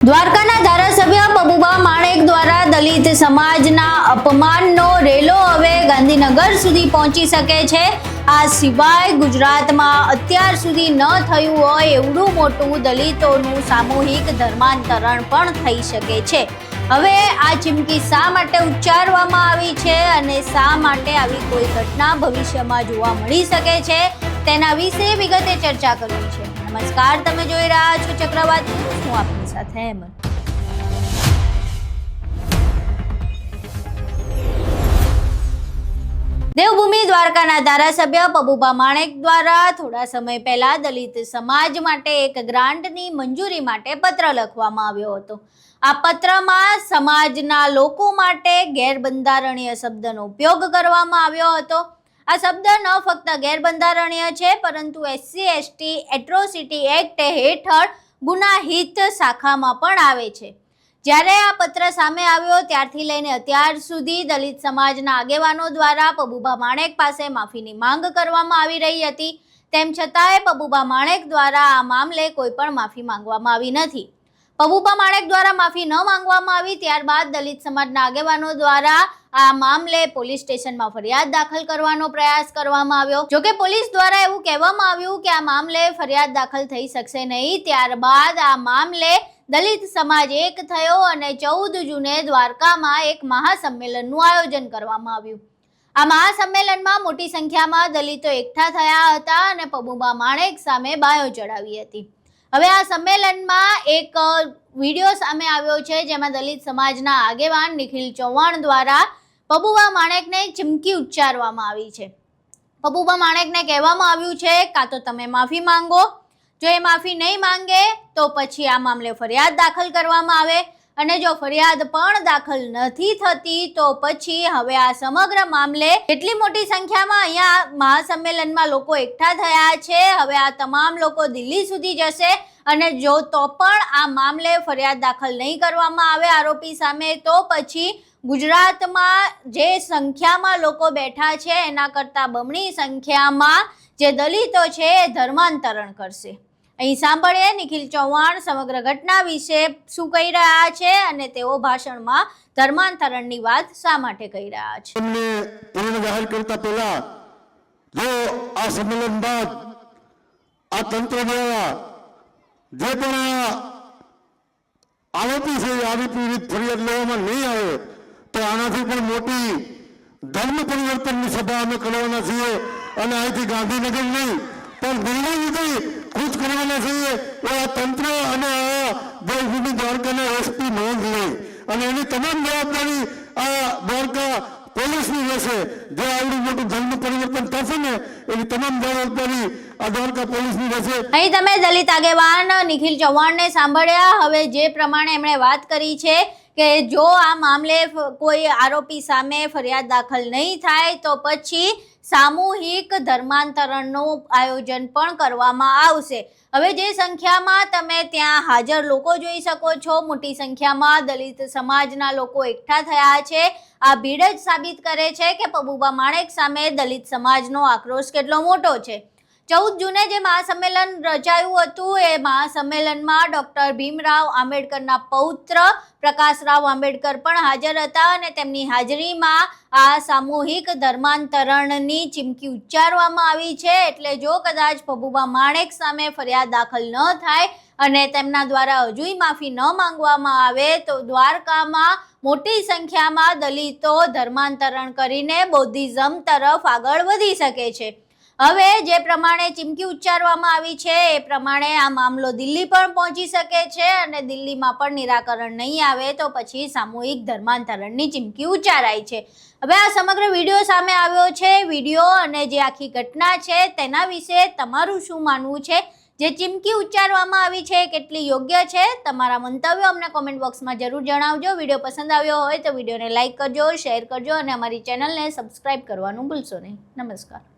દ્વારકાના ધારાસભ્ય પબુભા માણેક દ્વારા દલિત સમાજના અપમાનનો રેલો હવે ગાંધીનગર સુધી પહોંચી શકે છે। આ સિવાય ગુજરાતમાં અત્યાર સુધી ન થયું હોય એવડું મોટું દલિતોનું સામૂહિક ધર્માંતરણ પણ થઈ શકે છે। હવે આ ચીમકી શા માટે ઉચ્ચારવામાં આવી છે અને શા માટે આવી કોઈ ઘટના ભવિષ્યમાં જોવા મળી શકે છે તેના વિશે વિગતે ચર્ચા કરવી છે। નમસ્કાર, તમે જોઈ રહ્યા છો ચક્રવાત ન્યૂઝ, હું આપની સાથે હેમંત। દેવભૂમિ દ્વારકાના ધારાસભ્ય પબુભા માણેક દ્વારા થોડા સમય પહેલા દલિત સમાજ માટે એક ગ્રાન્ટની મંજૂરી માટે પત્ર લખવામાં આવ્યો હતો। આ પત્રમાં સમાજના લોકો માટે ગેરબંધારણીય શબ્દનો ઉપયોગ કરવામાં આવ્યો હતો। આ શબ્દ ન ફક્ત ગેરબંધારણીય છે પરંતુ SC/ST એટ્રોસિટી એક્ટ હેઠળ ગુનાહિત શાખામાં પણ આવે છે। જ્યારે આ પત્ર સામે આવ્યો ત્યારથી લઈને અત્યાર સુધી દલિત સમાજના આગેવાનો દ્વારા પબુભા માણેક પાસે માફીની માંગ કરવામાં આવી રહી હતી। તેમ છતાંય પબુભા માણેક દ્વારા આ મામલે કોઈ પણ માફી માંગવામાં આવી નથી। પબુભા માણેક દ્વારા માફી ન માંગવામાં આવી ત્યારબાદ દલિત સમાજના આગેવાનો દ્વારા આ મામલે પોલીસ સ્ટેશનમાં ફરિયાદ દાખલ કરવાનો પ્રયાસ કરવામાં આવ્યો। જોકે પોલીસ દ્વારા એવું કહેવામાં આવ્યું કે આ મામલે ફરિયાદ દાખલ થઈ શકશે નહીં। ત્યારબાદ આ મામલે દલિત સમાજ એક થયો અને 14 જૂને દ્વારકામાં એક મહાસંમેલનનું આયોજન કરવામાં આવ્યું। આ મહાસંમેલનમાં મોટી સંખ્યામાં દલિતો એકઠા થયા હતા અને પબુભા માણેક સામે બાયો ચડાવી હતી। હવે આ સંમેલનમાં એક વિડીયો સામે આવ્યો છે જેમાં દલિત સમાજના આગેવાન નિખિલ ચૌહાણ દ્વારા પબુભા માણેકને ચીમકી ઉચ્ચારવામાં આવી છે। પબુભા માણેકને કહેવામાં આવ્યું છે કાં તો તમે માફી માંગો, જો એ માફી નહીં માંગે તો પછી આ મામલે ફરિયાદ દાખલ કરવામાં આવે અને જો ફરિયાદ પણ દાખલ નથી થતી તો પછી હવે આ સમગ્ર મામલે એટલી મોટી સંખ્યામાં અહીંયા મહાસંમેલનમાં લોકો એકઠા થયા છે। હવે આ તમામ લોકો દિલ્હી સુધી જશે અને જો તો પણ આ મામલે ફરિયાદ દાખલ નહીં કરવામાં આવે આરોપી સામે તો પછી ગુજરાતમાં જે સંખ્યામાં લોકો બેઠા છે એના કરતાં બમણી સંખ્યામાં જે દલિતો છે એ ધર્માંતરણ કરશે। અહીં સાંભળીએ નિખિલ ચૌહાણ સમગ્ર ઘટના વિશે શું કહી રહ્યા છે અને તેઓ ભાષણમાં ધર્માંતરણની વાત શા માટે કહી રહ્યા છે। જાહેર કરતા પહેલા જો આ સંમેલન બાદ આ તંત્ર દ્વારા જે પણ આરોપી છે આરોપી વિરુદ્ધ ફરિયાદ લેવામાં નહીં આવે તો આનાથી પણ મોટી ધર્મ પરિવર્તનની સભા અમે કરવાના છીએ અને અહીંથી ગાંધીનગર નહીં પણ દિલ્હી સુધી કૂચ કરવાના છીએ। એ આ તંત્ર અને આ દેવભૂમિ દ્વારકાના SP નોંધ લે અને એની તમામ જવાબદારી આ દ્વારકા પોલીસની રહેશે। જે આવડું મોટું ધર્મ પરિવર્તન થશે ને એની તમામ જવાબદારી આ દ્વારકા પોલીસની રહેશે। અહીં તમે દલિત આગેવાન નિખિલ ચૌહાણને સાંભળ્યા। હવે જે પ્રમાણે એમણે વાત કરી છે કે જો આ મામલે કોઈ આરોપી સામે ફરિયાદ દાખલ નહીં થાય તો પછી સામૂહિક ધર્માંતરણનું આયોજન પણ કરવામાં આવશે। હવે જે સંખ્યામાં તમે ત્યાં હાજર લોકો જોઈ શકો છો, મોટી સંખ્યામાં દલિત સમાજના લોકો એકઠા થયા છે। આ ભીડ જ સાબિત કરે છે કે પબુભા માણેક સામે દલિત સમાજનો આક્રોશ કેટલો મોટો છે। 14 જૂને જે મહાસંમેલન રચાયું હતું એ મહાસંમેલનમાં ડોક્ટર ભીમરાવ આંબેડકરના પૌત્ર પ્રકાશરાવ આંબેડકર પણ હાજર હતા અને તેમની હાજરીમાં આ સામૂહિક ધર્માંતરણની ચીમકી ઉચ્ચારવામાં આવી છે। એટલે જો કદાચ પબુભા માણેક સામે ફરિયાદ દાખલ ન થાય અને તેમના દ્વારા હજુય માફી ન માંગવામાં આવે તો દ્વારકામાં મોટી સંખ્યામાં દલિતો ધર્માંતરણ કરીને બૌદ્ધિઝમ તરફ આગળ વધી શકે છે। હવે જે પ્રમાણે ચીમકી ઉચ્ચારવામાં આવી છે એ પ્રમાણે આ મામલો દિલ્હી પણ પહોંચી શકે છે અને દિલ્હીમાં પણ નિરાકરણ નહીં આવે તો પછી સામૂહિક ધર્માંતરણની ચીમકી ઉચ્ચારાઈ છે। હવે આ સમગ્ર વિડીયો સામે આવ્યો છે। વિડીયો અને જે આખી ઘટના છે તેના વિશે તમારું શું માનવું છે? જે ચીમકી ઉચ્ચારવામાં આવી છે કેટલી યોગ્ય છે? તમારા મંતવ્યો અમને કોમેન્ટ બોક્સમાં જરૂર જણાવજો। વિડીયો પસંદ આવ્યો હોય તો વિડીયોને લાઇક કરજો, શેર કરજો અને અમારી ચેનલને સબસ્ક્રાઇબ કરવાનું ભૂલશો નહીં। નમસ્કાર।